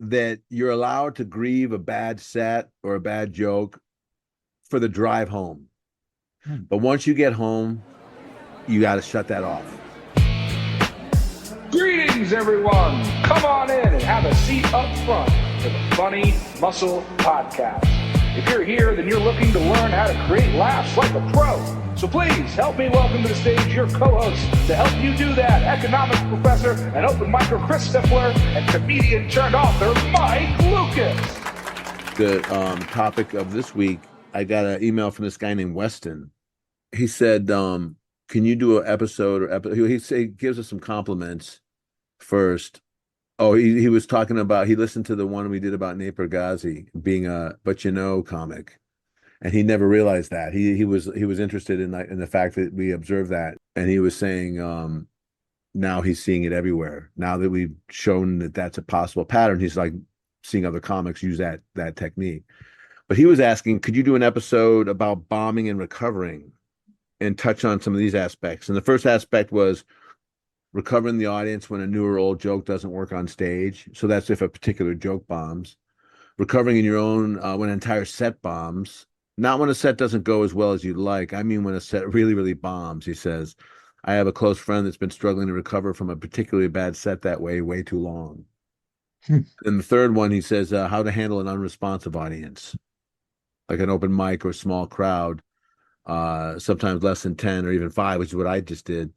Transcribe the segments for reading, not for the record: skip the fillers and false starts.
that you're allowed to grieve a bad set or a bad joke for the drive home. But once you get home, you got to shut that off. Greetings, everyone. Come on in and have a seat up front for the Funny Muscle Podcast. If you're here, then you're looking to learn how to create laughs like a pro. So please help me welcome to the stage your co-host to help you do that, economics professor and open micer Chris Stifler and comedian turned author Mike Lucas. The topic of this week, I got an email from this guy named Weston. He said, can you do an episode he gives us some compliments first. Oh, he was talking about, he listened to the one we did about Naper Ghazi being a but you know comic, and he never realized that. He was interested in the fact that we observed that, and he was saying now he's seeing it everywhere. Now that we've shown that that's a possible pattern, he's like seeing other comics use that technique. But he was asking, could you do an episode about bombing and recovering and touch on some of these aspects? And the first aspect was recovering the audience when a new or old joke doesn't work on stage. So that's if a particular joke bombs. Recovering in your own when an entire set bombs. Not when a set doesn't go as well as you'd like. I mean when a set really, really bombs, he says. I have a close friend that's been struggling to recover from a particularly bad set that way too long. And the third one, he says, how to handle an unresponsive audience, like an open mic or small crowd, sometimes less than 10 or even 5, which is what I just did.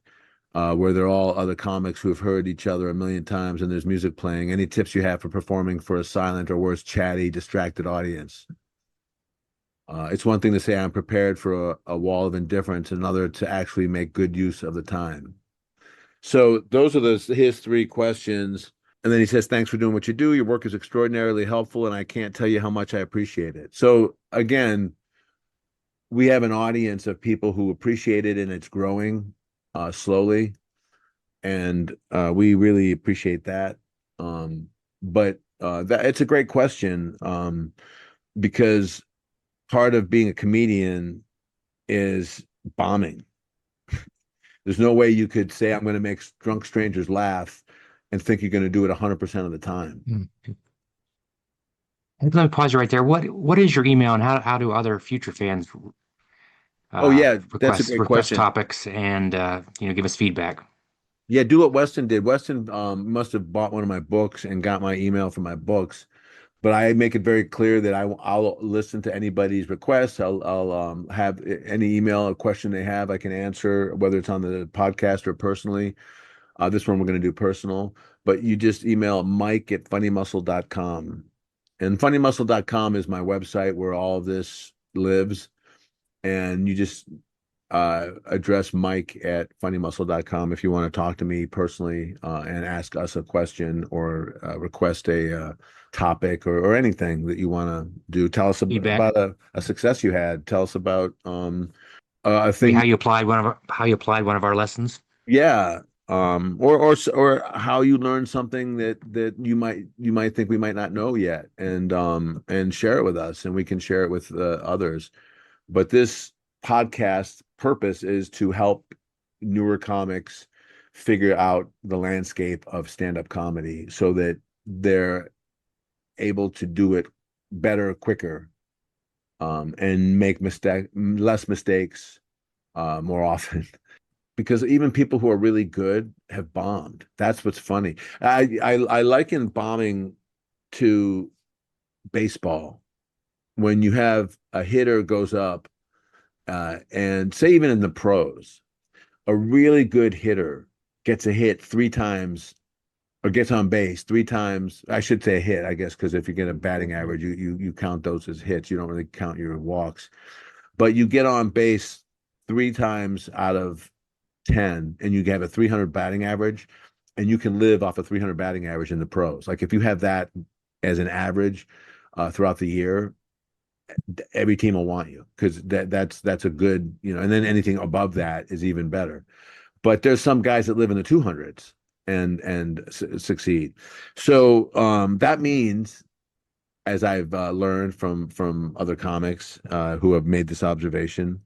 Where they're all other comics who have heard each other a million times and there's music playing. Any tips you have for performing for a silent or worse, chatty, distracted audience? It's one thing to say I'm prepared for a wall of indifference, another to actually make good use of the time. So those are his 3 questions. And then he says, thanks for doing what you do. Your work is extraordinarily helpful, and I can't tell you how much I appreciate it. So again, we have an audience of people who appreciate it, and it's growing slowly, and we really appreciate that. But it's a great question, because part of being a comedian is bombing. There's no way you could say I'm going to make drunk strangers laugh and think you're going to do it 100% of the time. Mm-hmm. Let me pause you right there. What is your email, and how do other future fans Oh yeah, that's a great request question. topics and give us feedback? Yeah, do what Weston did. Weston must have bought one of my books and got my email from my books, but I make it very clear that I'll listen to anybody's requests. I'll have any email or question they have, I can answer, whether it's on the podcast or personally. This one we're going to do personal, but you just email mike@funnymuscle.com. And funnymuscle.com is my website where all of this lives. And you just address mike@funnymuscle.com if you want to talk to me personally and ask us a question or request a topic or anything that you want to do. Tell us about a success you had. Tell us about a thing. How you applied one of our lessons. Yeah. Or how you learned something that you might think we might not know yet, and share it with us, and we can share it with others. But this podcast purpose is to help newer comics figure out the landscape of stand-up comedy so that they're able to do it better, quicker, and make less mistakes more often. Because even people who are really good have bombed. That's what's funny. I liken bombing to baseball. When you have a hitter goes up, and say even in the pros, a really good hitter gets a hit 3 times or gets on base 3 times. I should say a hit, I guess, because if you get a batting average, you count those as hits. You don't really count your walks. But you get on base 3 times out of 10, and you have a 300 batting average, and you can live off a 300 batting average in the pros. Like if you have that as an average throughout the year, every team will want you, because that's a good, and then anything above that is even better. But there's some guys that live in the 200s and succeed. So that means, as I've learned from other comics who have made this observation,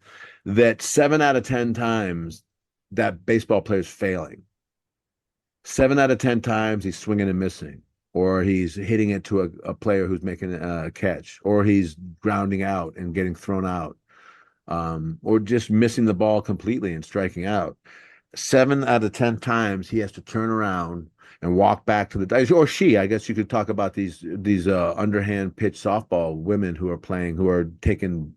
that 7 out of 10 times that baseball player's failing. 7 out of 10 times he's swinging and missing. or he's hitting it to a player who's making a catch, or he's grounding out and getting thrown out, or just missing the ball completely and striking out. 7 out of 10 times he has to turn around and walk back to the dice, or she. I guess you could talk about these underhand pitch softball women who are playing, who are taking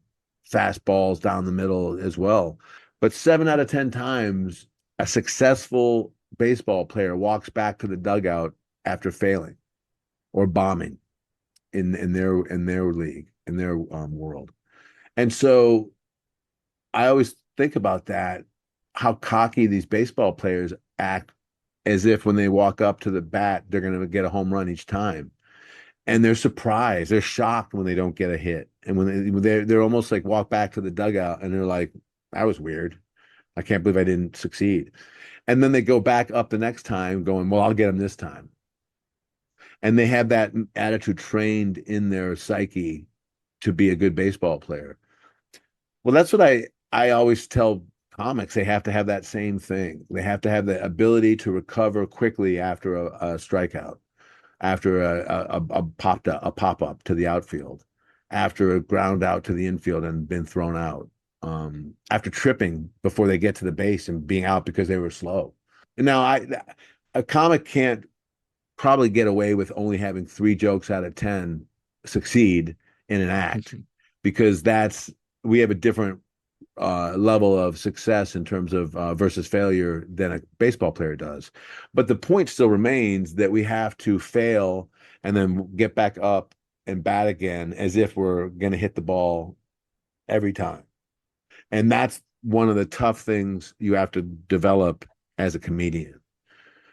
fastballs down the middle as well. But 7 out of 10 times, a successful baseball player walks back to the dugout after failing or bombing in their league, in their world. And so I always think about that, how cocky these baseball players act, as if when they walk up to the bat, they're going to get a home run each time. And they're surprised, they're shocked when they don't get a hit. And when they're almost like walk back to the dugout and they're like, that was weird. I can't believe I didn't succeed. And then they go back up the next time going, well, I'll get him this time. And they have that attitude trained in their psyche to be a good baseball player. Well, that's what I always tell comics. They have to have that same thing. They have to have the ability to recover quickly after a strikeout, after a pop up to the outfield, after a ground out to the infield and been thrown out, after tripping before they get to the base and being out because they were slow. And now a comic can't probably get away with only having 3 jokes out of 10 succeed in an act, because we have a different level of success in terms of versus failure than a baseball player does. But the point still remains that we have to fail and then get back up and bat again as if we're going to hit the ball every time. And that's one of the tough things you have to develop as a comedian.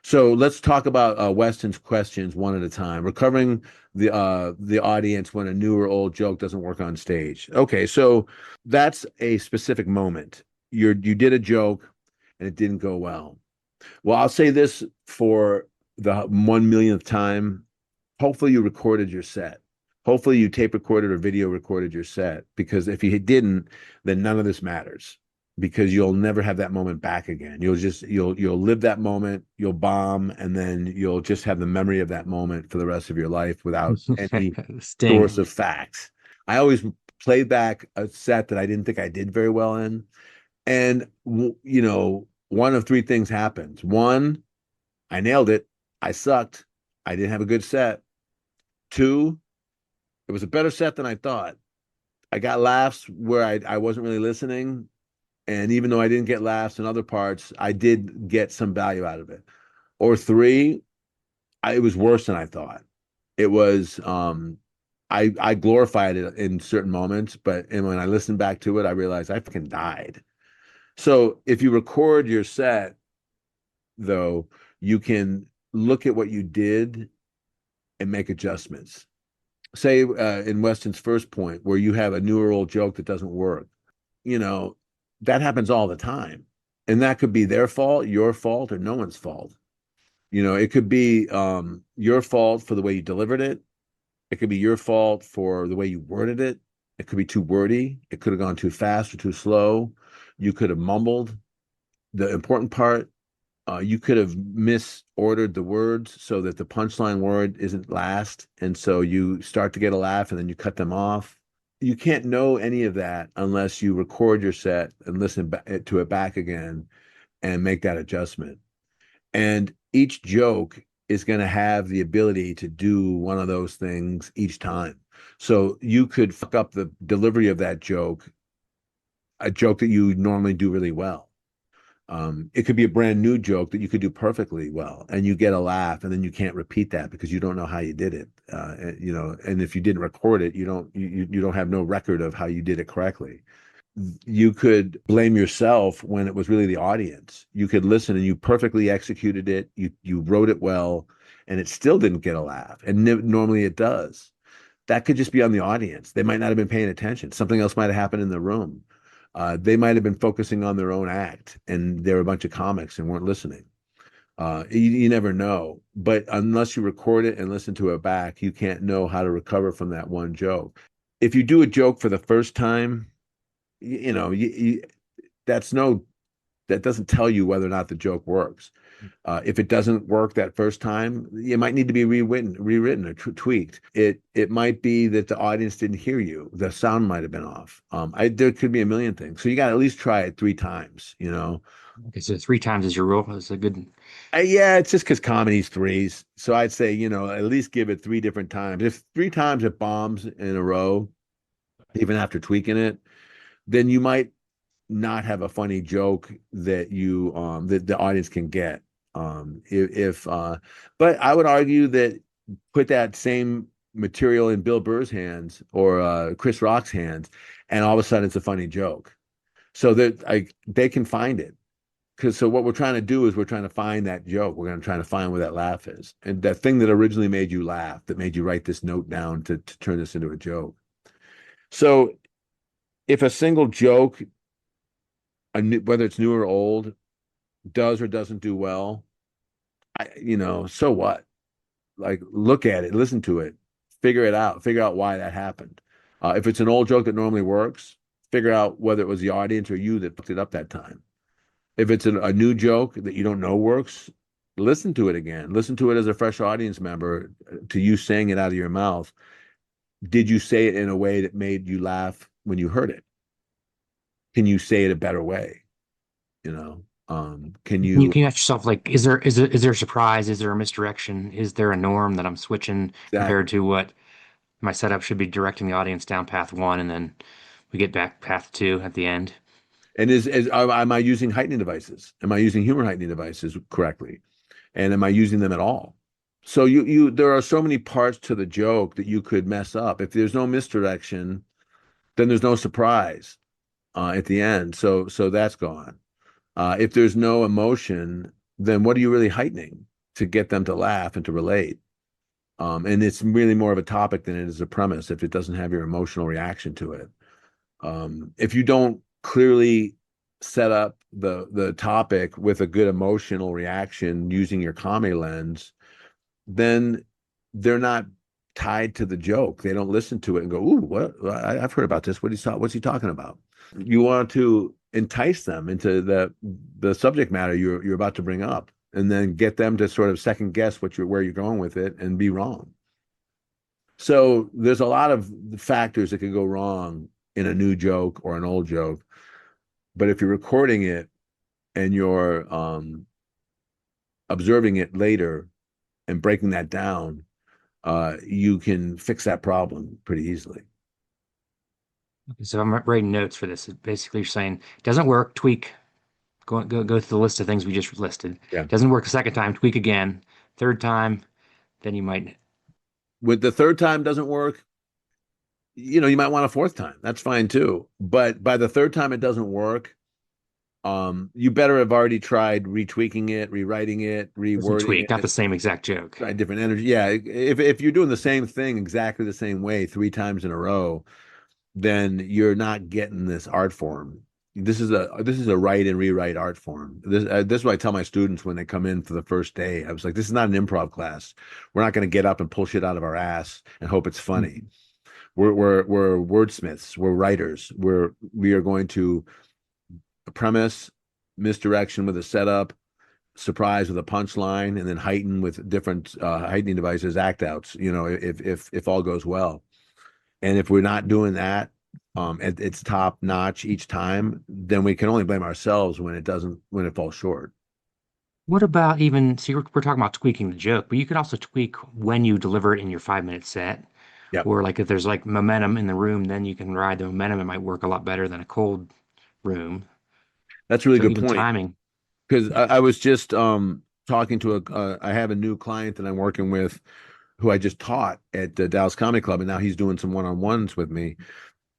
So let's talk about Weston's questions one at a time. Recovering the audience when a new or old joke doesn't work on stage. Okay, so that's a specific moment. You did a joke and it didn't go well. Well, I'll say this for the 1 millionth time. Hopefully you recorded your set. Hopefully you tape recorded or video recorded your set, because if you didn't, then none of this matters, because you'll never have that moment back again. You'll live that moment, you'll bomb, and then you'll just have the memory of that moment for the rest of your life without any source of facts. I always played back a set that I didn't think I did very well in. And, one of three things happens. One, I nailed it. I sucked. I didn't have a good set. Two, it was a better set than I thought. I got laughs where I wasn't really listening. And even though I didn't get laughs in other parts, I did get some value out of it. Or three, it was worse than I thought. It was, I glorified it in certain moments, and when I listened back to it, I realized I fucking died. So if you record your set, though, you can look at what you did and make adjustments. Say in Weston's first point, where you have a new or old joke that doesn't work, that happens all the time. And that could be their fault, your fault, or no one's fault. It could be your fault for the way you delivered it. It could be your fault for the way you worded it. It could be too wordy. It could have gone too fast or too slow. You could have mumbled the important part. You could have misordered the words so that the punchline word isn't last. And so you start to get a laugh and then you cut them off. You can't know any of that unless you record your set and listen to it back again and make that adjustment. And each joke is going to have the ability to do one of those things each time. So you could fuck up the delivery of that joke, a joke that you normally do really well. It could be a brand new joke that you could do perfectly well, and you get a laugh, and then you can't repeat that because you don't know how you did it. And if you didn't record it, you don't have no record of how you did it correctly. You could blame yourself when it was really the audience. You could listen and you perfectly executed it. You wrote it well, and it still didn't get a laugh. And normally it does. That could just be on the audience. They might not have been paying attention. Something else might have happened in the room. They might have been focusing on their own act, and they were a bunch of comics and weren't listening. You never know. But unless you record it and listen to it back, you can't know how to recover from that one joke. If you do a joke for the first time, that doesn't tell you whether or not the joke works. If it doesn't work that first time, it might need to be rewritten or tweaked. It might be that the audience didn't hear you. The sound might have been off. There could be a million things. So you got to at least try it 3 times, you know? Okay, so 3 times is your rule. That's a good. Yeah, it's just because comedy's threes. So I'd say, at least give it 3 different times. If 3 times it bombs in a row, even after tweaking it, then you might not have a funny joke that the audience can get. If But I would argue that put that same material in Bill Burr's hands or Chris Rock's hands, and all of a sudden it's a funny joke. So that they can find it. Because so what we're trying to do is we're trying to find that joke. We're going to try to find where that laugh is. And that thing that originally made you laugh, that made you write this note down to turn this into a joke. So if a single joke, whether it's new or old, does or doesn't do well, so what? Like, look at it, listen to it, figure out why that happened. If it's an old joke that normally works, figure out whether it was the audience or you that picked it up that time. If it's a new joke that you don't know works, listen to it again. Listen to it as a fresh audience member, to you saying it out of your mouth. Did you say it in a way that made you laugh when you heard it? Can you say it a better way? Can You you can ask yourself, like, is there a surprise? Is there a misdirection? Is there a norm that I'm switching compared exactly? to what my setup should be directing the audience down path one, and then we get back path two at the end? And am I using heightening devices? Am I using humor heightening devices correctly? And am I using them at all? So there are so many parts to the joke that you could mess up. If there's no misdirection, then there's no surprise at the end. So that's gone. If there's no emotion, then what are you really heightening to get them to laugh and to relate? And it's really more of a topic than it is a premise if it doesn't have your emotional reaction to it. If you don't clearly set up the topic with a good emotional reaction using your comedy lens, then they're not tied to the joke. They don't listen to it and go, "Ooh, what? I've heard about this. What's he talking about?" You want to entice them into the subject matter you're about to bring up, and then get them to sort of second guess where you're going with it and be wrong. So there's a lot of factors that could go wrong in a new joke or an old joke. But if you're recording it and you're observing it later and breaking that down, you can fix that problem pretty easily. Okay, so I'm writing notes for this. Basically, you're saying doesn't work, tweak. Go through the list of things we just listed. Yeah. Doesn't work the second time, tweak again. Third time, then you might. With the third time doesn't work, you might want a fourth time. That's fine too. But by the third time it doesn't work, you better have already tried retweaking it, rewriting it, Some rewording tweak, not the it, same exact joke. try different energy. Yeah, if you're doing the same thing exactly the same way 3 times in a row, then you're not getting this art form. This is a write and rewrite art form. This is what I tell my students when they come in for the first day. I was like, this is not an improv class. We're not going to get up and pull shit out of our ass and hope it's funny. We're wordsmiths. We're writers. We are going to premise, misdirection with a setup, surprise with a punchline, and then heighten with different heightening devices, act outs. If all goes well. And if we're not doing that, it's top notch each time, then we can only blame ourselves when it falls short. What about even, see, we're talking about tweaking the joke, but you could also tweak when you deliver it in your 5 minute set. Yeah, Or like if there's like momentum in the room, then you can ride the momentum. It might work a lot better than a cold room. that's a really So good even point. timing. Because I was just talking to I have a new client that I'm working with who I just taught at the Dallas Comedy Club, and now he's doing some one-on-ones with me.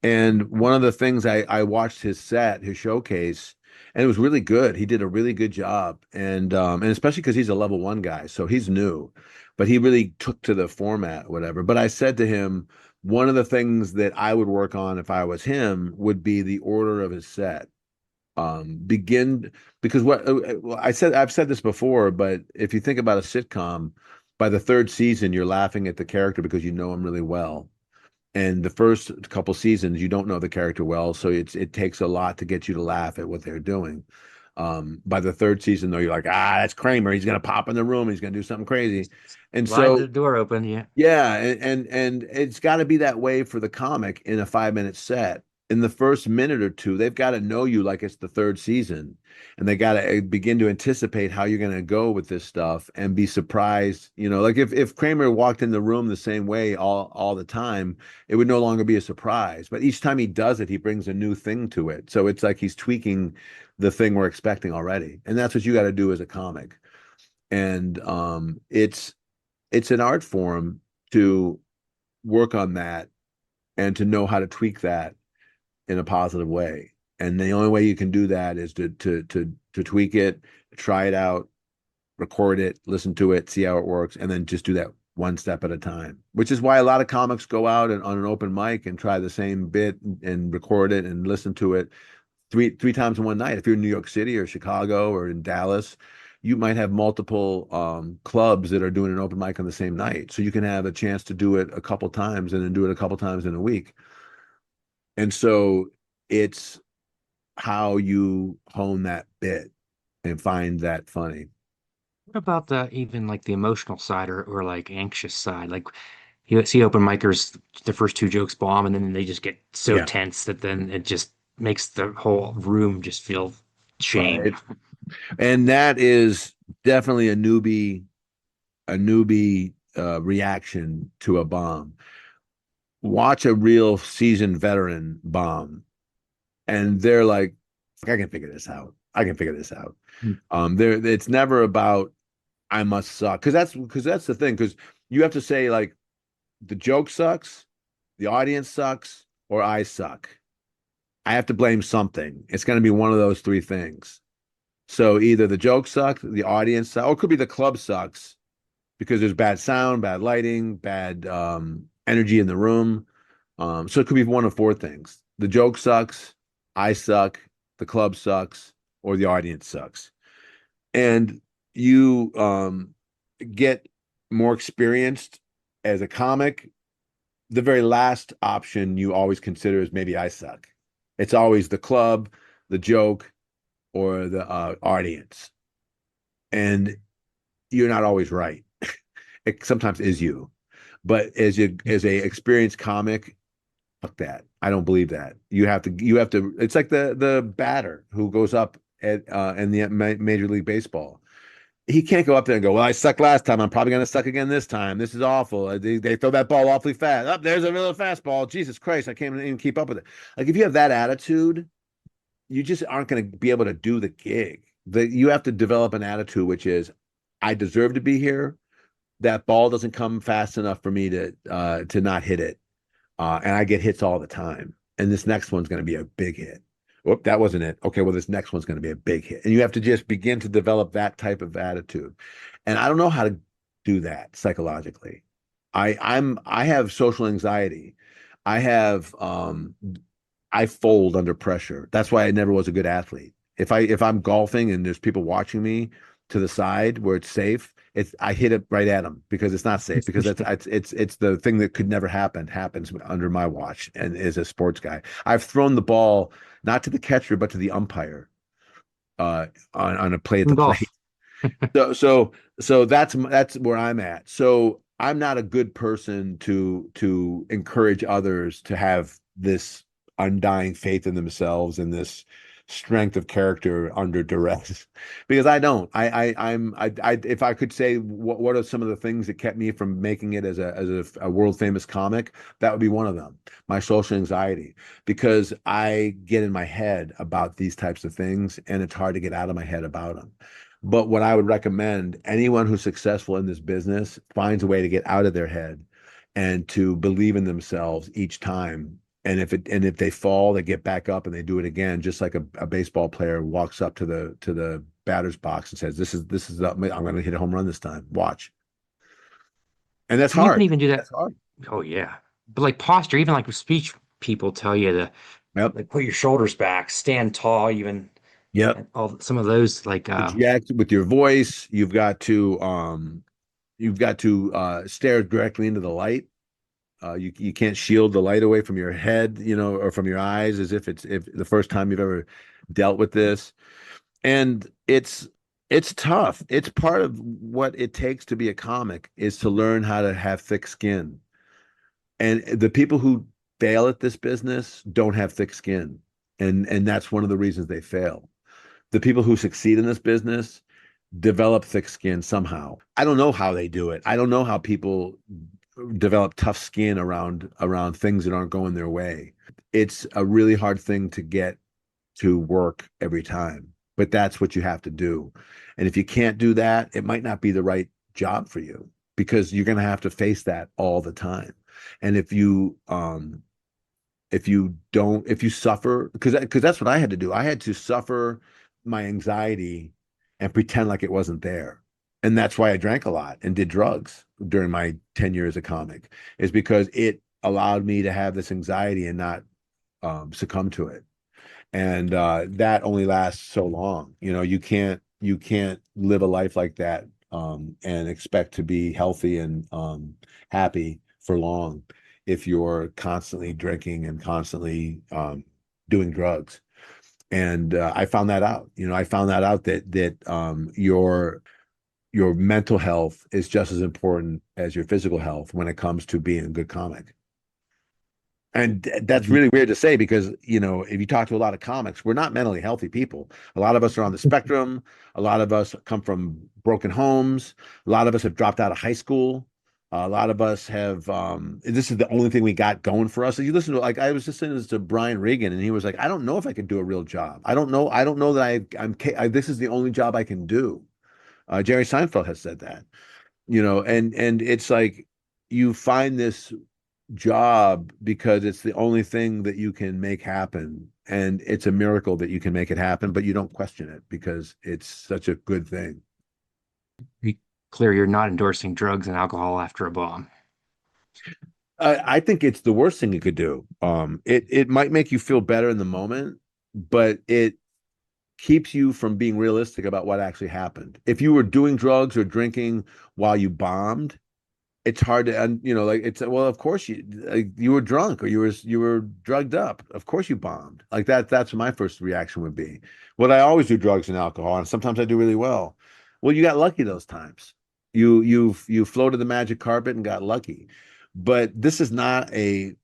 And one of the things I watched his set, his showcase, and it was really good. He did a really good job, and especially because he's a level one guy, so he's new, but he really took to the format, whatever. But I said to him, one of the things that I would work on if I was him would be the order of his set. Begin because well, I've said this before, but if you think about a sitcom, by the third season, you're laughing at the character because you know him really well. And the first couple seasons, you don't know the character well, so it takes a lot to get you to laugh at what they're doing. By the third season, though, you're like, that's Kramer. He's gonna pop in the room. He's gonna do something crazy. And Slide the so, door open. Yeah. yeah, and it's got to be that way for the comic in a 5 minute set. In the first minute or two, they've got to know you like it's the third season, and they got to begin to anticipate how you're going to go with this stuff and be surprised. Like if Kramer walked in the room the same way all the time, it would no longer be a surprise. But each time he does it, he brings a new thing to it. So it's like he's tweaking the thing we're expecting already, and that's what you got to do as a comic. And it's an art form to work on that and to know how to tweak that in a positive way. And the only way you can do that is to tweak it, try it out, record it, listen to it, see how it works, and then just do that one step at a time. Which is why a lot of comics go out and on an open mic and try the same bit and record it and listen to it three times in one night. If you're in New York City or Chicago or in Dallas, you might have multiple clubs that are doing an open mic on the same night. So you can have a chance to do it a couple times and then do it a couple times in a week. And so it's how you hone that bit and find that funny. What about the even like the emotional side or like anxious side? Like you see open micers, the first two jokes bomb, and then they just get so Yeah. tense that then it just makes the whole room just feel shame. Right. And that is definitely a newbie reaction to a bomb. Watch a real seasoned veteran bomb, and they're like, I can figure this out. I can figure this out. Hmm. There, it's never about I must suck because that's the thing because you have to say like the joke sucks, the audience sucks, or I suck. I have to blame something. It's going to be one of those three things. So either the joke sucks, the audience sucks, or it could be the club sucks because there's bad sound, bad lighting, bad energy in the room. So it could be one of four things. The joke sucks, I suck, the club sucks, or the audience sucks. And you get more experienced as a comic. The very last option you always consider is maybe I suck. It's always the club, the joke, or the audience. And you're not always right. It sometimes is you. But as a experienced comic, fuck that. I don't believe that. You have to it's like the batter who goes up at in the Major League Baseball. He can't go up there and go, well, I sucked last time. I'm probably going to suck again this time. This is awful. They throw that ball awfully fast. Up there's a real fastball. Jesus Christ, I can't even keep up with it. Like if you have that attitude, you just aren't going to be able to do the gig. You have to develop an attitude which is, I deserve to be here. That ball doesn't come fast enough for me to not hit it, and I get hits all the time. And this next one's going to be a big hit. Whoop, that wasn't it. Okay, well, this next one's going to be a big hit. And you have to just begin to develop that type of attitude. And I don't know how to do that psychologically. I have social anxiety. I have I fold under pressure. That's why I never was a good athlete. If I'm golfing and there's people watching me to the side where it's safe, I hit it right at them because it's not safe because it's the thing that could never happens under my watch and as a sports guy. I've thrown the ball not to the catcher but to the umpire on a play at the plate. Golf. So that's where I'm at. So I'm not a good person to encourage others to have this undying faith in themselves and this strength of character under duress because I don't. If I could say what are some of the things that kept me from making it as a world famous comic, that would be one of them. My social anxiety, because I get in my head about these types of things and it's hard to get out of my head about them. But what I would recommend, anyone who's successful in this business finds a way to get out of their head and to believe in themselves each time. And if they fall, they get back up and they do it again, just like a baseball player walks up to the batter's box and says, I'm going to hit a home run this time. Watch. And that's You can hard. even do that. That's hard. Oh yeah. But like posture, even like with speech people tell you to Yep. like put your shoulders back, stand tall, even Yep. and all some of those like Project with your voice. You've got to stare directly into the light. You can't shield the light away from your head, or from your eyes, as if it's the first time you've ever dealt with this. And it's tough. It's part of what it takes to be a comic is to learn how to have thick skin. And the people who fail at this business don't have thick skin. And that's one of the reasons they fail. The people who succeed in this business develop thick skin somehow. I don't know how they do it. I don't know how people develop tough skin around things that aren't going their way. It's a really hard thing to get to work every time, but that's what you have to do. And if you can't do that, it might not be the right job for you because you're going to have to face that all the time. And if you suffer, because that's what I had to do. I had to suffer my anxiety and pretend like it wasn't there. And that's why I drank a lot and did drugs during my 10 years of comic, is because it allowed me to have this anxiety and not succumb to it. And that only lasts so long. You can't live a life like that and expect to be healthy and happy for long if you're constantly drinking and constantly doing drugs. And I found that out. I found that out that your mental health is just as important as your physical health when it comes to being a good comic. And that's really weird to say because, if you talk to a lot of comics, we're not mentally healthy people. A lot of us are on the spectrum. A lot of us come from broken homes. A lot of us have dropped out of high school. A lot of us have, this is the only thing we got going for us. So you listen to, like, I was just listening to Brian Regan, and he was like, I don't know if I can do a real job. I don't know. I don't know that this is the only job I can do. Jerry Seinfeld has said that, and it's like you find this job because it's the only thing that you can make happen. And it's a miracle that you can make it happen, but you don't question it because it's such a good thing. Be clear, you're not endorsing drugs and alcohol after a bomb. I think it's the worst thing you could do. It might make you feel better in the moment, but it keeps you from being realistic about what actually happened. If you were doing drugs or drinking while you bombed, it's hard to, and like it's, well, of course you were drunk or you were drugged up. Of course you bombed. Like that's what my first reaction would be. Well, I always do drugs and alcohol, and sometimes I do really well. Well, you got lucky those times. You floated the magic carpet and got lucky. But this is not an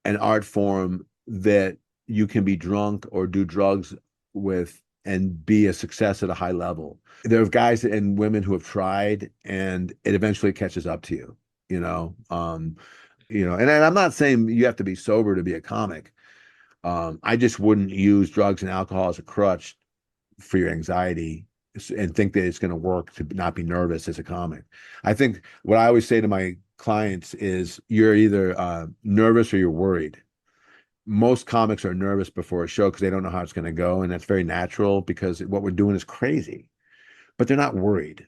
art form that you can be drunk or do drugs with and be a success at a high level. There are guys and women who have tried, and it eventually catches up to you. You know, and I'm not saying you have to be sober to be a comic. I just wouldn't use drugs and alcohol as a crutch for your anxiety and think that it's going to work to not be nervous as a comic. I think what I always say to my clients is you're either nervous or you're worried. Most comics are nervous before a show because they don't know how it's going to go, and that's very natural because what we're doing is crazy. But they're not worried.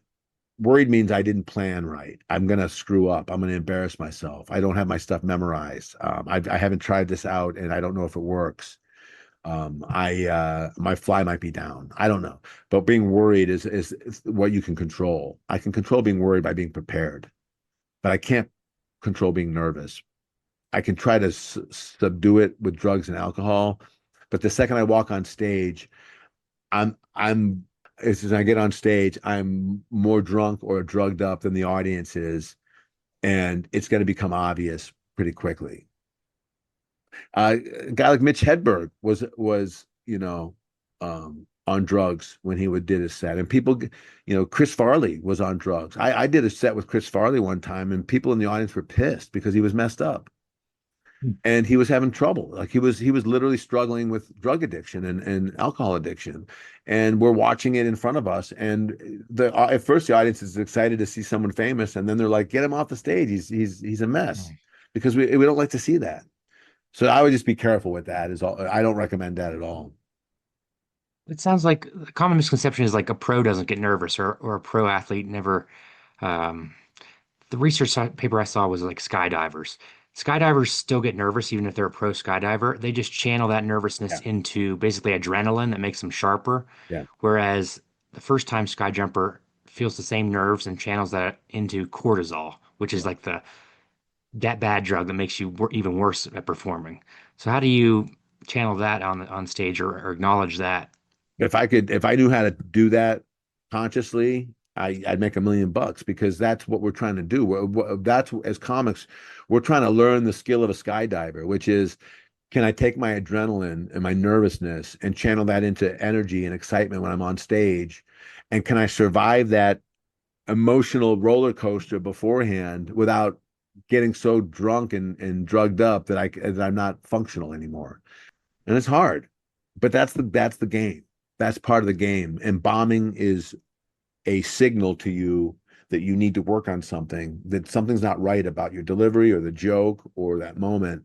Worried means I didn't plan right. I'm going to screw up. I'm going to embarrass myself. I don't have my stuff memorized. I haven't tried this out, and I don't know if it works. My fly might be down. I don't know. But being worried is what you can control. I can control being worried by being prepared, but I can't control being nervous. I can try to subdue it with drugs and alcohol, but the second I walk on stage, I'm as I get on stage, I'm more drunk or drugged up than the audience is, and it's going to become obvious pretty quickly. A guy like Mitch Hedberg was on drugs when he would did his set, and people, Chris Farley was on drugs. I did a set with Chris Farley one time, and people in the audience were pissed because he was messed up and he was having trouble. Like he was literally struggling with drug addiction and alcohol addiction, and we're watching it in front of us. And at first the audience is excited to see someone famous, and then they're like, "Get him off the stage. He's a mess," because we don't like to see that. So I would just be careful with that. Is all. I don't recommend that at all. It sounds like a common misconception is like a pro doesn't get nervous or a pro athlete never. Um, the research paper I saw was like skydivers. Skydivers still get nervous even if they're a pro skydiver. They just channel that nervousness Yeah, into basically adrenaline that makes them sharper. yeah, Whereas the first time sky jumper feels the same nerves and channels that into cortisol, which is yeah. like that bad drug that makes you even worse at performing. So how do you channel that on stage or acknowledge that? If I knew how to do that consciously, I'd make $1 million because that's what we're trying to do. That's as comics, we're trying to learn the skill of a skydiver, which is, can I take my adrenaline and my nervousness and channel that into energy and excitement when I'm on stage? And can I survive that emotional roller coaster beforehand without getting so drunk and drugged up that I'm not functional anymore? And it's hard, but that's the game. That's part of the game. And bombing is a signal to you that you need to work on something, that something's not right about your delivery or the joke or that moment,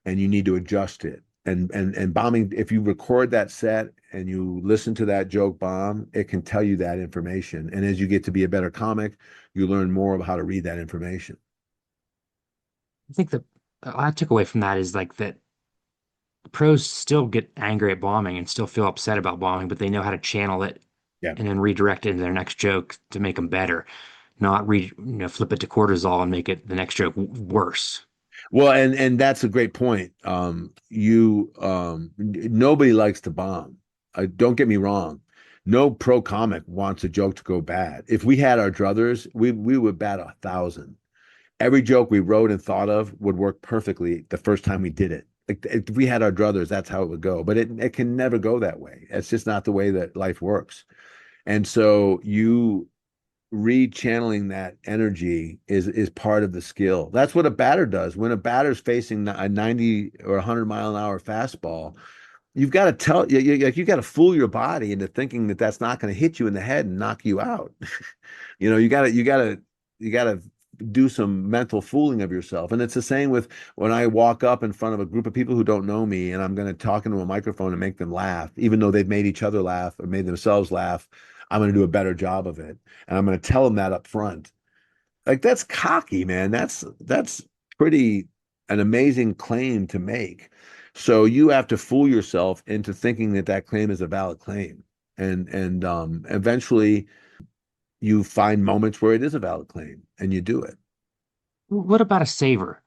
and you need to adjust it. And bombing, if you record that set and you listen to that joke bomb, it can tell you that information. And as you get to be a better comic, you learn more of how to read that information. I think that I took away from that is like that pros still get angry at bombing and still feel upset about bombing, but they know how to channel it Yeah. and then redirect it into their next joke to make them better, not flip it to cortisol and make it the next joke worse. Well, and that's a great point. Nobody likes to bomb. Don't get me wrong. No pro comic wants a joke to go bad. If we had our druthers, we would bat 1,000. Every joke we wrote and thought of would work perfectly the first time we did it. Like if we had our druthers, that's how it would go. But it can never go that way. It's just not the way that life works. And so you rechanneling that energy is part of the skill. That's what a batter does. When a batter's facing a 90 or 100-mile-an-hour fastball, you've got to you got to fool your body into thinking that that's not going to hit you in the head and knock you out. You got to do some mental fooling of yourself. And it's the same with when I walk up in front of a group of people who don't know me and I'm going to talk into a microphone and make them laugh, even though they've made each other laugh or made themselves laugh. I'm going to do a better job of it. And I'm going to tell them that up front. Like that's cocky, man. That's pretty an amazing claim to make. So you have to fool yourself into thinking that that claim is a valid claim. And eventually you find moments where it is a valid claim and you do it. What about a saver?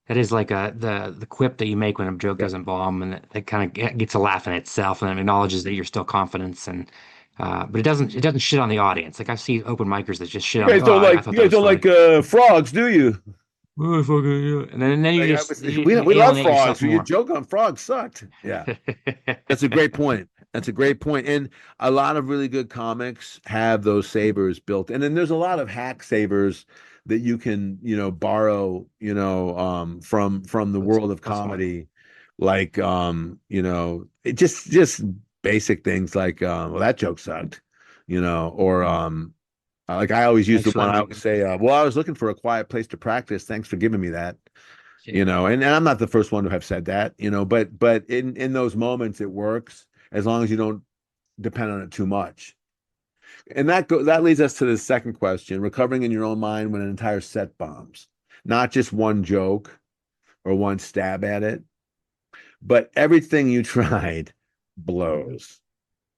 That is like the quip that you make when a joke Yeah. doesn't bomb, and it kind of gets a laugh in itself, and it acknowledges that you're still confident, and but it doesn't shit on the audience. Like I see open micers that just shit on the. Oh, I thought You that guys was don't funny. like frogs, do you? Oh, fucking yeah. And then you Like, just we love alienate frogs. yourself So your more. joke on frogs sucked. Yeah. That's a great point. That's a great point. And a lot of really good comics have those savers built in. And there's a lot of hack savers that you can, borrow, from the What's world of what's one? comedy. Like it just basic things like well, that joke sucked, or like I always use Thanks the for one letting I me. always say, well, I was looking for a quiet place to practice. Thanks for giving me that. Yeah. And I'm not the first one to have said that, but in those moments it works as long as you don't depend on it too much. And that leads us to the second question, recovering in your own mind when an entire set bombs. Not just one joke or one stab at it, but everything you tried blows.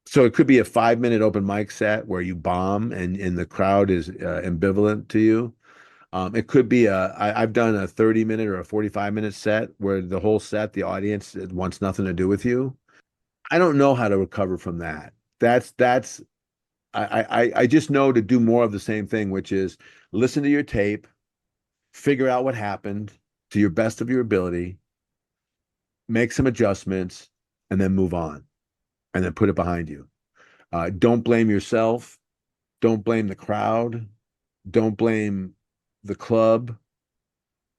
So it could be a 5-minute open mic set where you bomb and the crowd is ambivalent to you. It could be I've done a 30-minute or a 45-minute set where the whole set, the audience wants nothing to do with you. I don't know how to recover from that. That's I just know to do more of the same thing, which is listen to your tape, figure out what happened to your best of your ability, make some adjustments, and then move on, and then put it behind you. Don't blame yourself. Don't blame the crowd. Don't blame the club.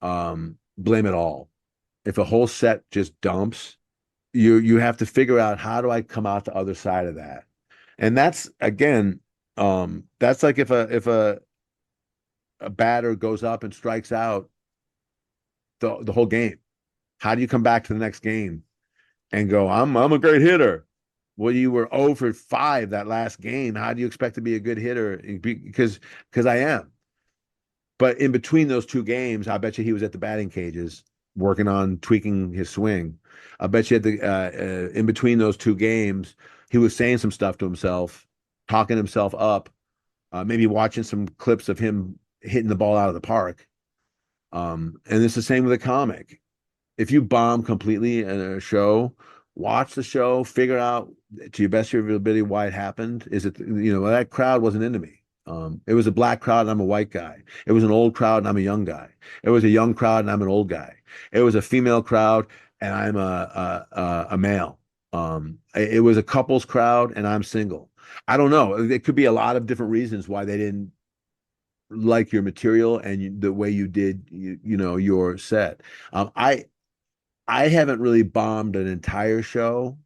Blame it all. If a whole set just dumps, you have to figure out how do I come out the other side of that. And that's again, that's like if a batter goes up and strikes out the whole game. How do you come back to the next game and go, I'm a great hitter? Well, you were 0 for 5 that last game. How do you expect to be a good hitter? Because I am. But in between those two games, I bet you he was at the batting cages working on tweaking his swing. I bet you in between those two games, he was saying some stuff to himself, talking himself up, maybe watching some clips of him hitting the ball out of the park. And it's the same with a comic. If you bomb completely in a show watch the show, figure out to your best of your ability why it happened. Is it, that crowd wasn't into me. It was a black crowd and I'm a white guy. It was an old crowd and I'm a young guy. It was a young crowd and I'm an old guy. It was a female crowd and I'm a male. It was a couples crowd and I'm single. I don't know. It could be a lot of different reasons why they didn't like your material and the way you did, your set. I haven't really bombed an entire show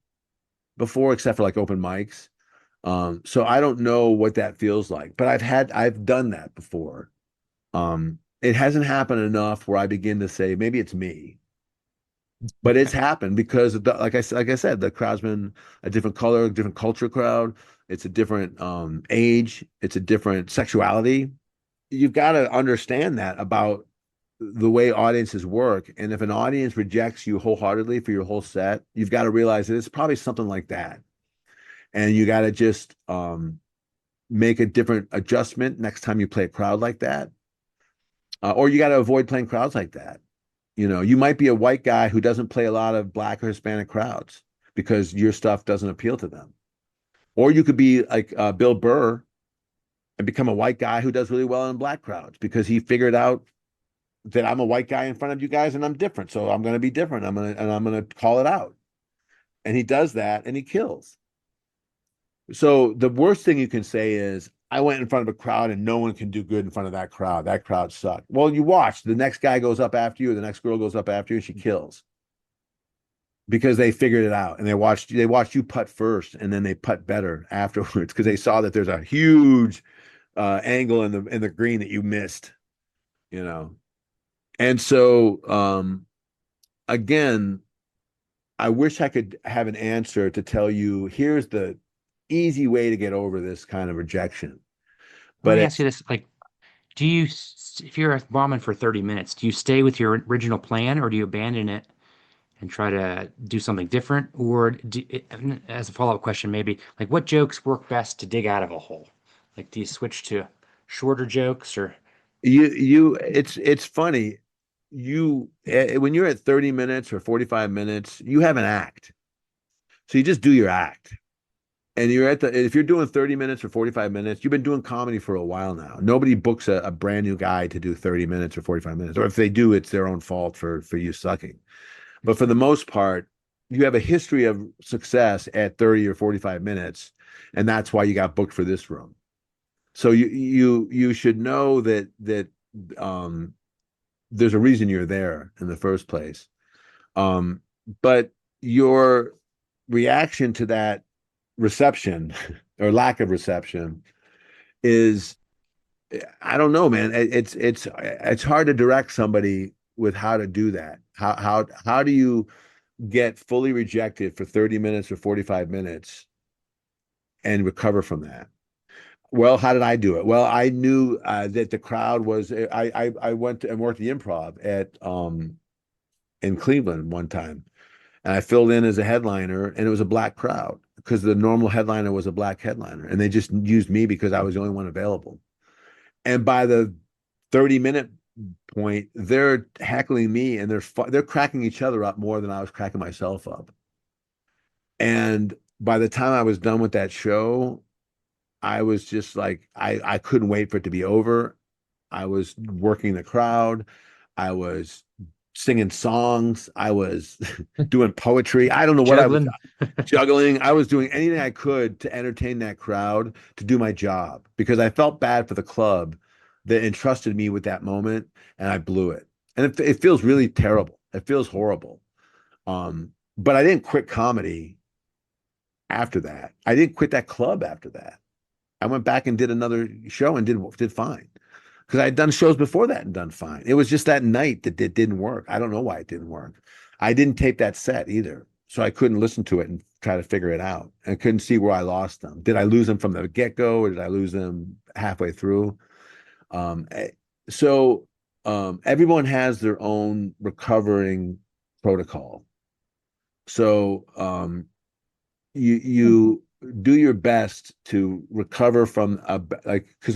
before, except for like open mics. So I don't know what that feels like, but I've done that before. It hasn't happened enough where I begin to say maybe it's me, but it's happened because like I said, the crowd's been a different color, a different culture crowd. It's a different age. It's a different sexuality. You've got to understand that about the way audiences work. And if an audience rejects you wholeheartedly for your whole set, you've got to realize that it's probably something like that. And you got to just make a different adjustment next time you play a crowd like that. Or you got to avoid playing crowds like that. You might be a white guy who doesn't play a lot of black or Hispanic crowds because your stuff doesn't appeal to them. Or you could be like Bill Burr and become a white guy who does really well in black crowds because he figured out that I'm a white guy in front of you guys and I'm different. So I'm going to be different. I'm going to call it out. And he does that and he kills. So the worst thing you can say is, I went in front of a crowd and no one can do good in front of that crowd. That crowd sucked. Well, you watch. The next guy goes up after you, or the next girl goes up after you, and she kills because they figured it out and they watched you putt first, and then they putt better afterwards because they saw that there's a huge angle in the green that you missed. You know, and so again, I wish I could have an answer to tell you, here's the easy way to get over this kind of rejection. Let But me ask you it's this, like, if you're bombing for 30 minutes, do you stay with your original plan or do you abandon it and try to do something different? Or as a follow-up question, maybe, like, what jokes work best to dig out of a hole? Like, do you switch to shorter jokes or? it's funny. When you're at 30 minutes or 45 minutes, you have an act. So you just do your act. And if you're doing 30 minutes or 45 minutes, you've been doing comedy for a while now. Nobody books a brand new guy to do 30 minutes or 45 minutes. Or if they do, it's their own fault for you sucking. But for the most part, you have a history of success at 30 or 45 minutes, and that's why you got booked for this room. So you should know that um there's a reason you're there in the first place. Um, but your reaction to that reception or lack of reception is, I don't know, man. It's hard to direct somebody with how to do that. How do you get fully rejected for 30 minutes or 45 minutes and recover from that? Well, how did I do it? Well, I knew that the crowd was. I went and worked the improv at in Cleveland one time, and I filled in as a headliner, and it was a black crowd because the normal headliner was a black headliner, and they just used me because I was the only one available. And by the 30-minute point, they're heckling me, and they're cracking each other up more than I was cracking myself up. And by the time I was done with that show, I was just like, I couldn't wait for it to be over. I was working the crowd. I was singing songs. I was doing poetry. I don't know what I was Juggling. juggling. I was doing anything I could to entertain that crowd, to do my job, because I felt bad for the club that entrusted me with that moment, and I blew it. And it feels really terrible. It feels horrible. But I didn't quit comedy after that. I didn't quit that club after that. I went back and did another show and did fine because I had done shows before that and done fine. It was just that night that it didn't work. I don't know why it didn't work. I didn't tape that set either, so I couldn't listen to it and try to figure it out. I couldn't see where I lost them. Did I lose them from the get-go, or did I lose them halfway through? Um, eh, so everyone has their own recovering protocol. So you do your best to recover from because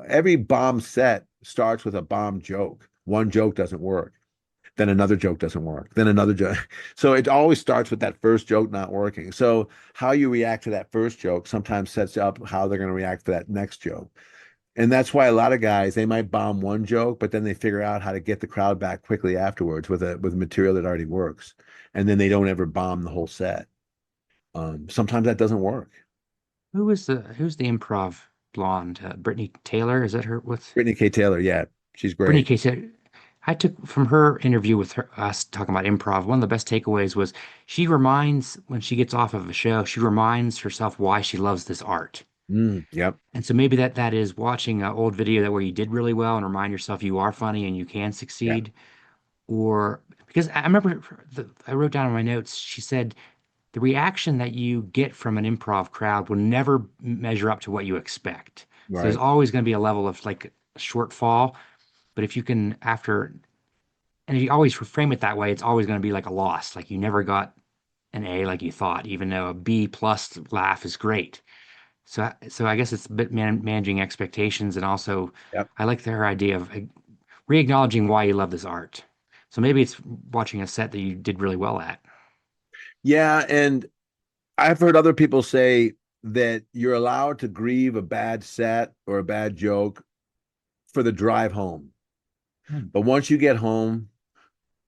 every bomb set starts with a bomb joke. One joke doesn't work, Then another joke doesn't work. Then another joke. So it always starts with that first joke not working. So how you react to that first joke sometimes sets up how they're going to react to that next joke. And that's why a lot of guys, they might bomb one joke, but then they figure out how to get the crowd back quickly afterwards with material that already works. And then they don't ever bomb the whole set. Sometimes that doesn't work. Who's the improv blonde? Brittany Taylor, is that her? What's Brittany K. Taylor, yeah, she's Brittany great. K. Taylor? I took from her interview with her, us talking about improv, one of the best takeaways was she reminds, when she gets off of a show, she reminds herself why she loves this art. Yep, And so maybe that is watching an old video that where you did really well and remind yourself you are funny and you can yeah, succeed. Or because I remember I wrote down in my notes, she said the reaction that you get from an improv crowd will never measure up to what you expect. So there's right. always going to be a level of like shortfall. But if you can, and if you always frame it that way, it's always going to be like a loss. Like you never got an A like you thought, even though a B plus laugh is great. So I guess it's a bit managing expectations, and also Yep. I like their idea of re-acknowledging why you love this art. So maybe it's watching a set that you did really well at. Yeah, and I've heard other people say that you're allowed to grieve a bad set or a bad joke for the drive home. Hmm. But once you get home,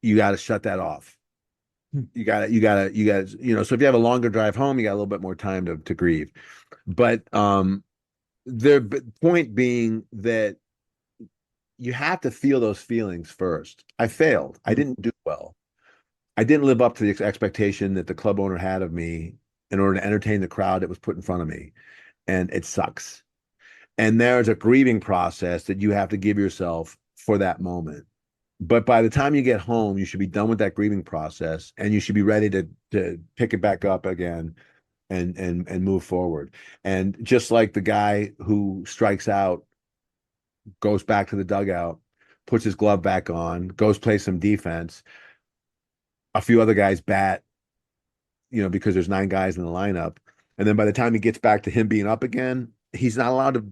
you got to shut that off. Hmm. So if you have a longer drive home, you got a little bit more time to grieve. But the point being that you have to feel those feelings first. I failed. I Hmm. didn't do well. I didn't live up to the expectation that the club owner had of me in order to entertain the crowd that was put in front of me. And it sucks. And there's a grieving process that you have to give yourself for that moment. But by the time you get home, you should be done with that grieving process and you should be ready to pick it back up again and move forward. And just like the guy who strikes out goes back to the dugout, puts his glove back on, goes play some defense. A few other guys bat, because there's 9 guys in the lineup. And then by the time he gets back to him being up again, he's not allowed to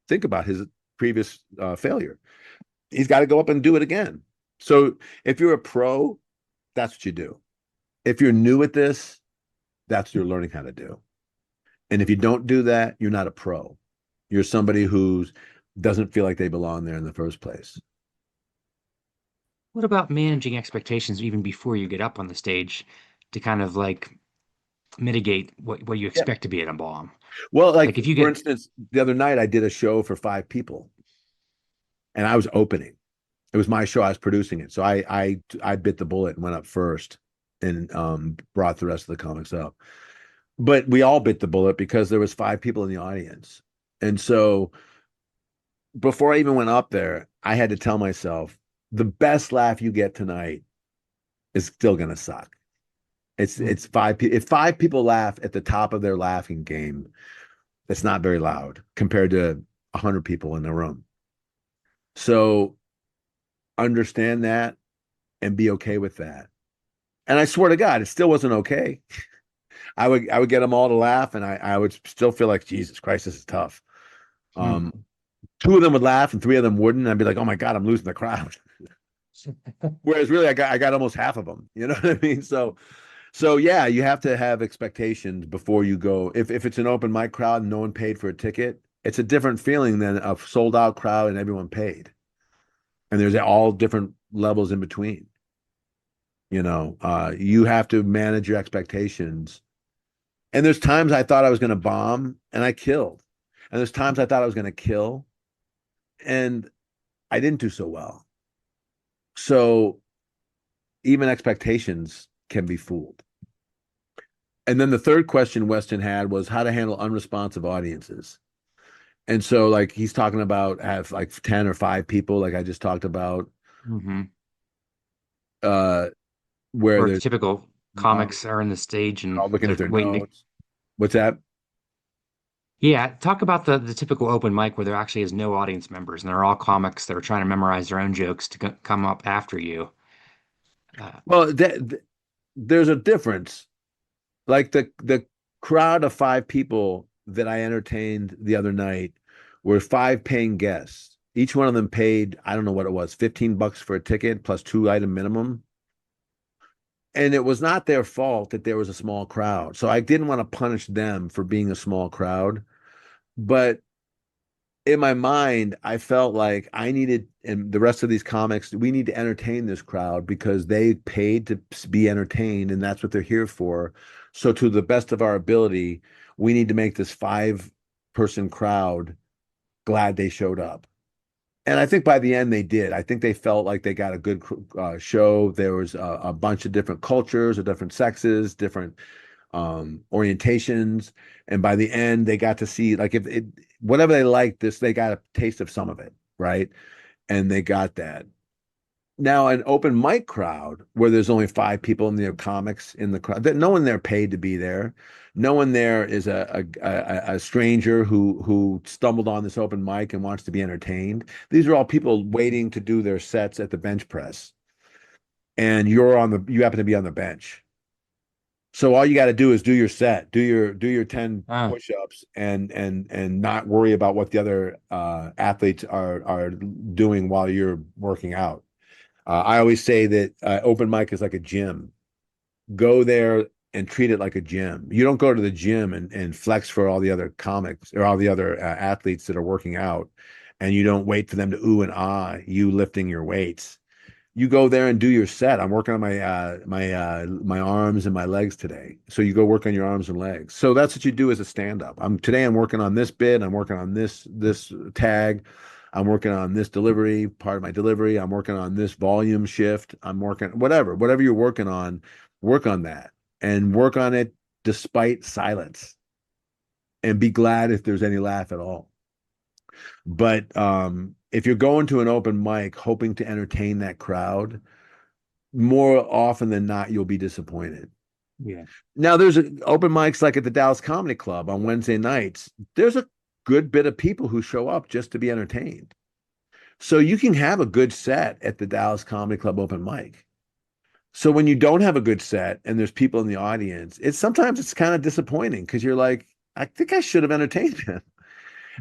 think about his previous failure. He's got to go up and do it again. So if you're a pro, that's what you do. If you're new at this, that's what you're learning how to do. And if you don't do that, you're not a pro. You're somebody who doesn't feel like they belong there in the first place. What about managing expectations even before you get up on the stage to kind of like mitigate what you Yeah. expect to be at a bomb? Well, like Like if you for get, instance, the other night I did a show for 5 people and I was opening. It was my show. I was producing it. So I bit the bullet and went up first and brought the rest of the comics up. But we all bit the bullet because there was 5 people in the audience. And so before I even went up there, I had to tell myself the best laugh you get tonight is still gonna suck. It's 5 people. If 5 people laugh at the top of their laughing game, that's not very loud compared to 100 people in the room. So understand that and be okay with that. And I swear to God, it still wasn't okay. I would get them all to laugh, and I would still feel like Jesus Christ, this is tough. hmm. Um, 2 of them would laugh, and 3 of them wouldn't. I'd be like, oh my God, I'm losing the crowd. Whereas really, I got almost half of them. You know what I mean? So yeah, you have to have expectations before you go. If it's an open mic crowd and no one paid for a ticket, it's a different feeling than a sold out crowd and everyone paid. And there's all different levels in between. You have to manage your expectations. And there's times I thought I was going to bomb and I killed. And there's times I thought I was going to kill and I didn't do so well. So even expectations can be fooled. And then the third question Weston had was how to handle unresponsive audiences. And so like he's talking about have like 10 or 5 people, like I just talked about, Hmm. uh, where Or there's typical no, comics are in the stage and all looking they're at their waiting to, notes. What's that? yeah, talk about the typical open mic where there actually is no audience members and they're all comics that are trying to memorize their own jokes to come up after you. Uh, Well, there's a difference. Like the crowd of 5 people that I entertained the other night were 5 paying guests. Each one of them paid, I don't know what it was, $15 for a ticket plus 2 item minimum. And it was not their fault that there was a small crowd. So I didn't want to punish them for being a small crowd. But in my mind, I felt like I needed, and the rest of these comics, we need to entertain this crowd because they paid to be entertained, and that's what they're here for. So, to the best of our ability, we need to make this 5-person crowd glad they showed up. And I think by the end they did. I think they felt like they got a good show. There was a bunch of different cultures, of different sexes, different orientations, and by the end they got to see like if it whatever they liked this, they got a taste of some of it, right? And they got that. Now, an open mic crowd where there's only 5 people in the comics in the crowd, that no one there paid to be there. No one there is a stranger who stumbled on this open mic and wants to be entertained. These are all people waiting to do their sets at the bench press, and you happen to be on the bench. So all you got to do is do your set, do your 10 Oh, push-ups and not worry about what the other athletes are doing while you're working out. I always say that open mic is like a gym. Go there and treat it like a gym. You don't go to the gym and flex for all the other comics or all the other athletes that are working out, and you don't wait for them to ooh and ah, you lifting your weights. You go there and do your set. I'm working on my arms and my legs today. So you go work on your arms and legs. So that's what you do as a stand-up. I'm working on this bit, I'm working on this tag, I'm working on this delivery, part of my delivery, I'm working on this volume shift, I'm working whatever you're working on, work on that and work on it despite silence and be glad if there's any laugh at all. But if you're going to an open mic hoping to entertain that crowd, more often than not, you'll be disappointed. yeah. Now, there's open mics like at the Dallas Comedy Club on Wednesday nights. There's a good bit of people who show up just to be entertained. So you can have a good set at the Dallas Comedy Club open mic. So when you don't have a good set and there's people in the audience, it's kind of disappointing because you're like, I think I should have entertained them.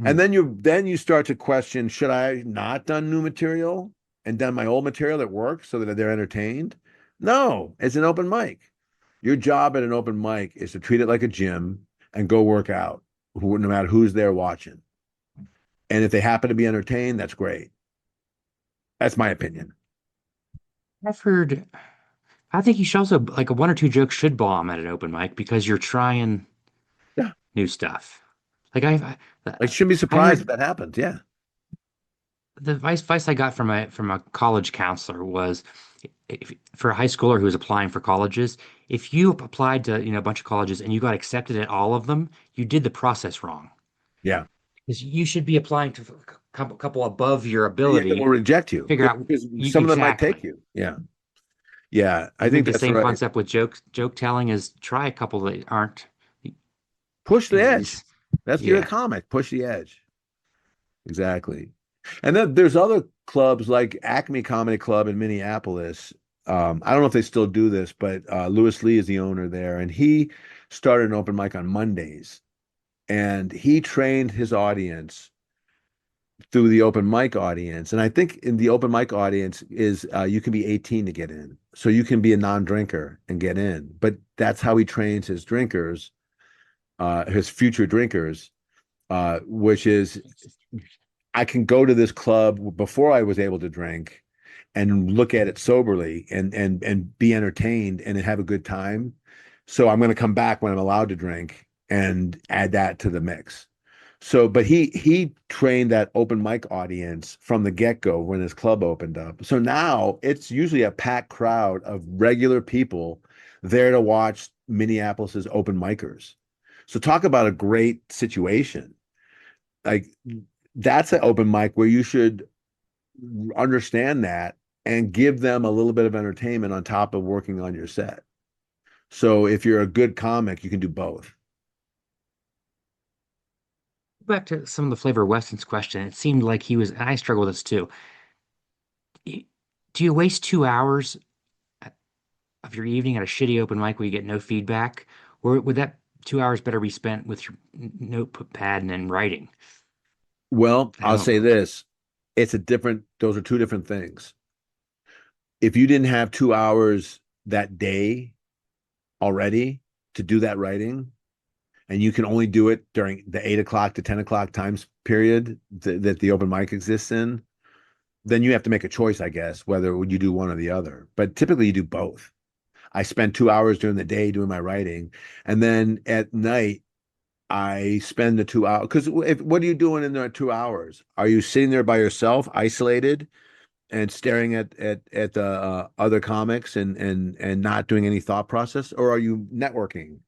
And Hmm. then you start to question, should I not done new material and done my old material that works so that they're entertained? No, it's an open mic. Your job at an open mic is to treat it like a gym and go work out, no matter who's there watching. And if they happen to be entertained, that's great. That's my opinion. I've heard, I think you should also, like, a one or two jokes should bomb at an open mic because you're trying Yeah. new stuff. Like, I shouldn't be I surprised if heard that happens. Yeah. the advice I got from a college counselor was for a high schooler who was applying for colleges, if you applied to, a bunch of colleges and you got accepted at all of them, you did the process wrong. Yeah. Because you should be applying to a couple above your Yeah, that will ability, reject you figure out because you some of them might take exactly. you. Yeah. Yeah. I I think think the that's same right. concept with joke telling is try a couple that aren't, Push the edge. these. That's your Yeah. comic. Push the edge. Exactly. And then there's other clubs like Acme Comedy Club in Minneapolis. I don't know if they still do this, but Lewis Lee is the owner there, and he started an open mic on Mondays, and he trained his audience through the open mic audience. And I think in the open mic audience is you can be 18 to get in, so you can be a non-drinker and get in. But that's how he trains his drinkers, his future drinkers, which is I can go to this club before I was able to drink and look at it soberly and be entertained and have a good time. So I'm going to come back when I'm allowed to drink and add that to the mix. So, but he trained that open mic audience from the get-go when his club opened up. So now it's usually a packed crowd of regular people there to watch Minneapolis's open micers. So talk about a great situation. Like that's an open mic where you should understand that and give them a little bit of entertainment on top of working on your set. So if you're a good comic, you can do both. Back to some of the Flavor Weston's question, it seemed like he was, and I struggle with this too. Do you waste 2 hours of your evening at a shitty open mic where you get no feedback? Or would that 2 hours better be spent with your notepad and then writing Well, at I'll say home? this. those are two different things. If you didn't have 2 hours that day already to do that writing, and you can only do it during the 8 o'clock to 10 o'clock times period that the open mic exists in, then you have to make a choice, I guess, whether you do one or the other. But typically you do both. I spend 2 hours during the day doing my writing, and then at night I spend the 2 hours. Because what are you doing in there 2 hours? Are you sitting there by yourself, isolated, and staring at the other comics and not doing any thought process, or are you networking?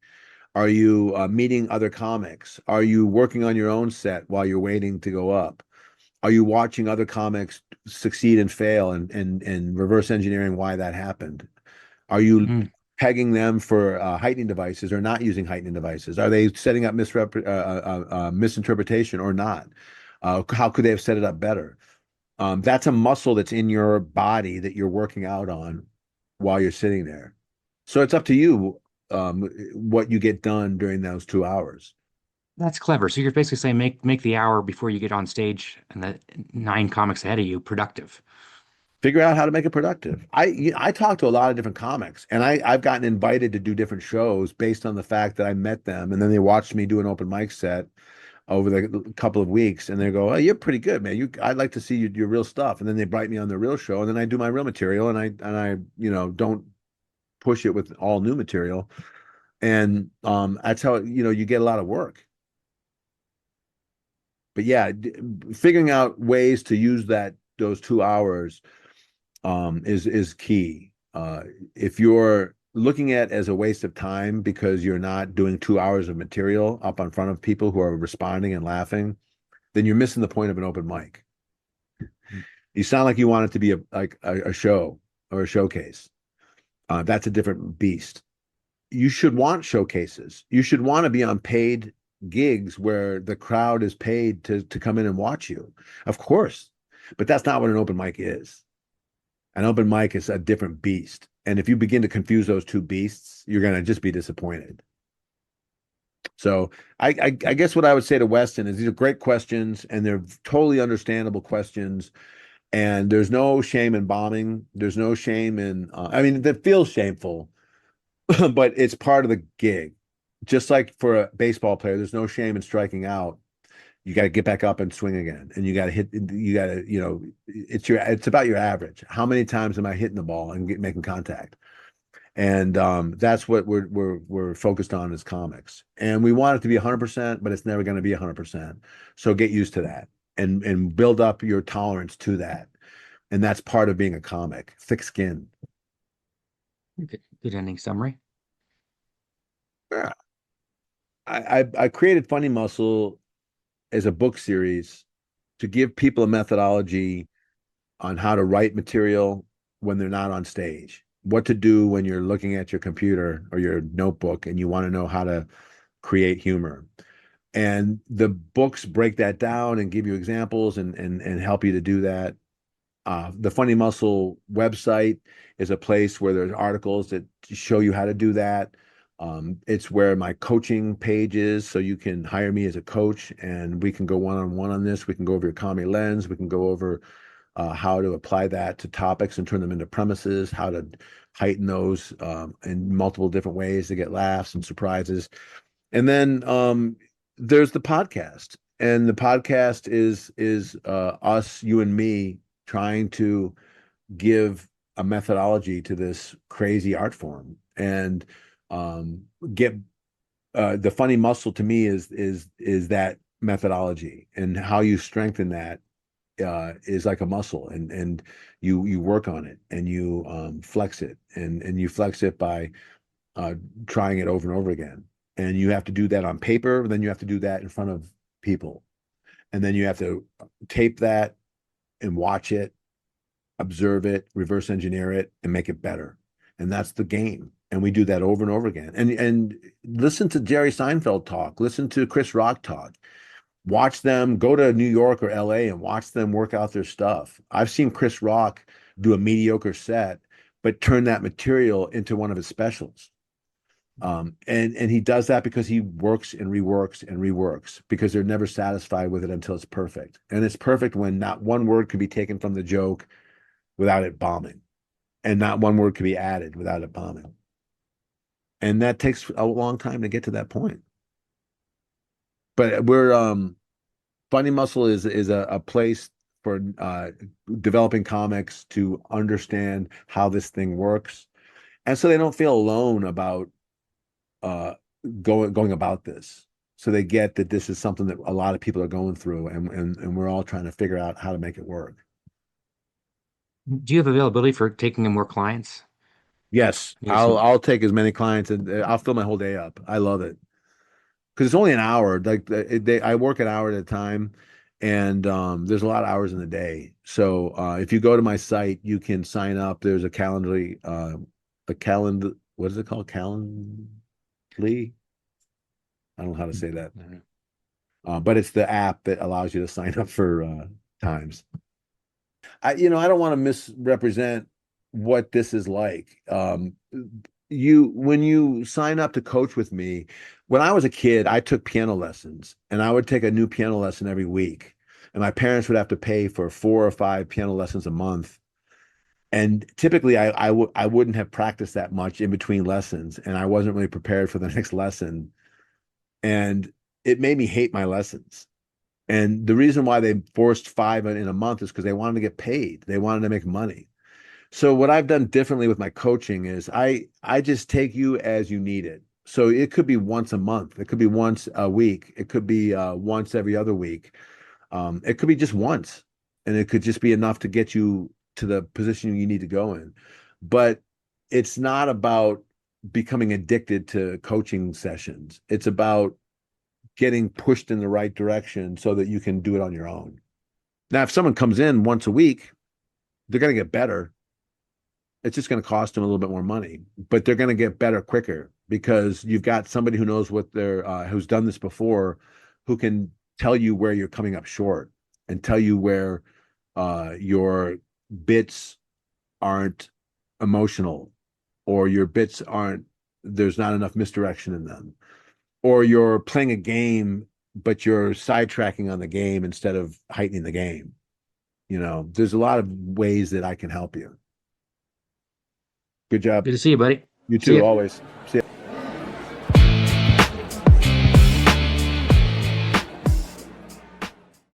Are you meeting other comics? Are you working on your own set while you're waiting to go up? Are you watching other comics succeed and fail and reverse engineering why that happened? Are you Mm. pegging them for heightening devices or not using heightening devices? Are they setting up misinterpretation or not? How could they have set it up better? That's a muscle that's in your body that you're working out on while you're sitting there. So it's up to you what you get done during those 2 hours. That's clever. So you're basically saying make the hour before you get on stage and the nine comics ahead of you productive. Figure out how to make it productive. I talk to a lot of different comics, and I've gotten invited to do different shows based on the fact that I met them, and then they watched me do an open mic set over the couple of weeks, and they go, "Oh, you're pretty good, man. I'd like to see your real stuff." And then they invite me on the real show, and then I do my real material, and I don't push it with all new material, and that's how you get a lot of work. But yeah, figuring out ways to use those 2 hours is key. If you're looking at as a waste of time because you're not doing 2 hours of material up in front of people who are responding and laughing, then you're missing the point of an open mic. You sound like you want it to be a show or a showcase. That's a different beast. You should want showcases. You should want to be on paid gigs where the crowd is paid to come in and watch you. Of course. But that's not what an open mic is. An open mic is a different beast. And if you begin to confuse those two beasts, you're going to just be disappointed. So I guess what I would say to Weston is these are great questions and they're totally understandable questions. And there's no shame in bombing. There's no shame in, I mean, that feels shameful, but it's part of the gig. Just like for a baseball player, there's no shame in striking out. You got to get back up and swing again, and you got to hit. You got to, it's about your average. How many times am I hitting the ball and making contact? And that's what we're focused on as comics. And we want it to be 100%, but it's never going to be 100%. So get used to that and build up your tolerance to that. And that's part of being a comic. Thick skin. Good ending summary. Yeah. I created Funny Muscle as a book series to give people a methodology on how to write material when they're not on stage, what to do when you're looking at your computer or your notebook and you want to know how to create humor. And the books break that down and give you examples and help you to do that. The Funny Muscle website is a place where there's articles that show you how to do that. It's where my coaching page is, so you can hire me as a coach and we can go one-on-one on this. We can go over your comedy lens. We can go over how to apply that to topics and turn them into premises, how to heighten those in multiple different ways to get laughs and surprises. And then there's the podcast. And the podcast is us, you and me, trying to give a methodology to this crazy art form and get the Funny Muscle to me is that methodology, and how you strengthen that is like a muscle, and you work on it and you flex it, and you flex it by trying it over and over again. And you have to do that on paper, then you have to do that in front of people, and then you have to tape that and watch it, observe it, reverse engineer it, and make it better. And that's the game. And we do that over and over again. And listen to Jerry Seinfeld talk, listen to Chris Rock talk, watch them go to New York or LA and watch them work out their stuff. I've seen Chris Rock do a mediocre set, but turn that material into one of his specials. And he does that because he works and reworks and reworks because they're never satisfied with it until it's perfect. And it's perfect when not one word can be taken from the joke without it bombing, and not one word can be added without it bombing. And that takes a long time to get to that point. But we're Funny Muscle is a place for developing comics to understand how this thing works, and so they don't feel alone about uh, going about this. So they get that this is something that a lot of people are going through, and we're all trying to figure out how to make it work. Do you have availability for taking in more clients? Yes, You know, some I'll take as many clients and I'll fill my whole day up. I love it because it's only an hour. Like I work an hour at a time, and there's a lot of hours in the day. So if you go to my site, you can sign up. There's a calendar. What is it called? Calendly. I don't know how to say that. But it's the app that allows you to sign up for times. I don't want to misrepresent what this is like. When you sign up to coach with me, when I was a kid, I took piano lessons, and I would take a new piano lesson every week, and my parents would have to pay for 4 or 5 piano lessons a month. And typically, I wouldn't have practiced that much in between lessons, and I wasn't really prepared for the next lesson, and it made me hate my lessons. And the reason why they forced 5 in a month is because they wanted to get paid. They wanted to make money. So what I've done differently with my coaching is I just take you as you need it. So it could be once a month. It could be once a week. It could be once every other week. It could be just once, and it could just be enough to get you to the position you need to go in. But it's not about becoming addicted to coaching sessions. It's about getting pushed in the right direction so that you can do it on your own. Now, if someone comes in once a week, they're going to get better. It's just going to cost them a little bit more money, but they're going to get better quicker because you've got somebody who knows what they're who's done this before, who can tell you where you're coming up short and tell you where your bits aren't emotional, or your bits aren't, there's not enough misdirection in them, or you're playing a game but you're sidetracking on the game instead of heightening the game. There's a lot of ways that I can help you. Good job. good to see you, buddy. You See too, ya. always. See ya.